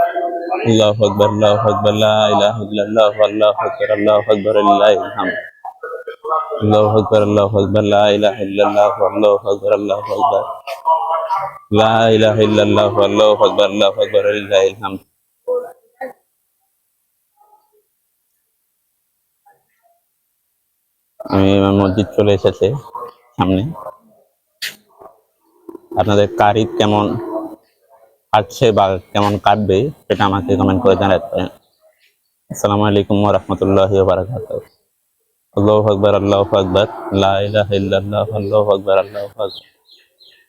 আল্লাহু আকবার, আল্লাহু আকবার, লা ইলাহা ইল্লাল্লাহ, আল্লাহু আকবার, আল্লাহু আকবার, লিল্লাহিল হামদ। আল্লাহু আকবার, আল্লাহু আকবার, লা ইলাহা ইল্লাল্লাহ, আল্লাহু আকবার, আল্লাহু আকবার, লা ইলাহা ইল্লাল্লাহ, আল্লাহু আকবার, আল্লাহু আকবার, লিল্লাহিল হামদ। আমি আমার মসজিদ চলে এসেছে সামনে। আপনাদের কার ঈদ কেমন কাটছে বা কেমন কাটবে সেটা আমাকে কমেন্ট করে জানাতে পারেন। আসসালামু আলাইকুম ওয়া রাহমাতুল্লাহি ওয়া বারাকাতুহু। আল্লাহু আকবার, আল্লাহু আকবার, লা ইলাহা ইল্লাল্লাহ, আল্লাহু আকবার, আল্লাহু আকবার,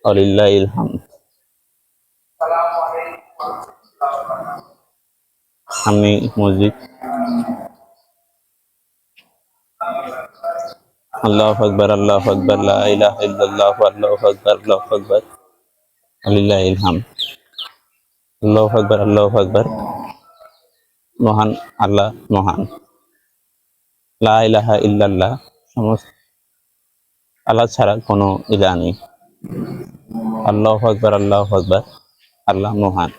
ওয়া লিল্লাহিল হামদ। সামনে মসজিদ। আল্লাহু আকবার, আল্লাহু আকবার, লা ইলাহা ইল্লাল্লাহ, আল্লাহু আকবার, আল্লাহু আকবার, ওয়া লিল্লাহিল হামদ। আল্লাহু আকবার, আল্লাহু আকবার, মহান আল্লাহ মহান। লা ইলাহা ইল্লাল্লাহ, সমস্ত আল্লাহ ছাড়া কোনো ইলাহ নেই। আল্লাহু আকবার, আল্লাহু আকবার, আল্লাহ মহান।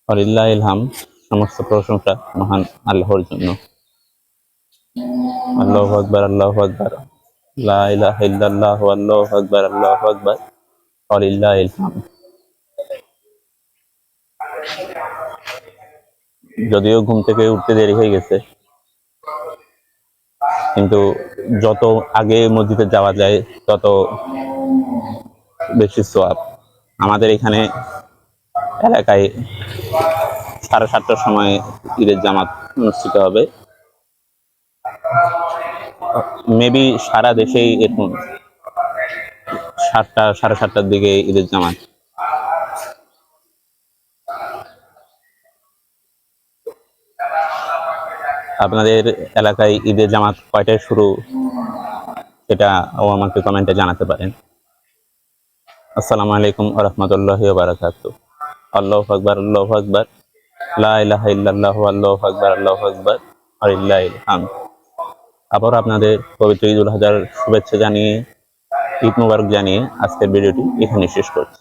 ওয়া লিল্লাহিল হামদ, সমস্ত প্রশংসা মহান আল্লাহর জন্য। আল্লাহু আকবার, আল্লাহু আকবার, লা ইলাহা ইল্লাল্লাহ, আল্লাহু আকবার, আল্লাহু আকবার, ওয়া লিল্লাহিল হামদ। যদিও ঘুম থেকে উঠতে দেরি হয়ে গেছে, কিন্তু যত আগে মসজিদে যাওয়া যায় তত বেশি সওয়াব। আমাদের এখানে এলাকায় 7:30টার সময় ঈদের জামাত অনুষ্ঠিত হবে। মেবি সারা দেশেই এরকম 7টা 7:30টার দিকে ঈদের জামাত। আপনাদের এলাকায় ঈদের জামাত কয়টায় শুরু সেটাও আমাকে কমেন্টে জানাতে পারেন। আসসালামু আলাইকুম ওয়া রাহমাতুল্লাহি ওয়া বারাকাতুহু। আল্লাহু আকবার, আল্লাহু আকবার, লা ইলাহা ইল্লাল্লাহ, আল্লাহু আকবার, আল্লাহু আকবার, ওয়া লিল্লাহিল হামদ। আবার আপনাদের পবিত্র ঈদুল আজহার শুভেচ্ছা জানিয়ে, ঈদ মোবারক জানিয়ে আজকের ভিডিওটি এখানে শেষ করছি।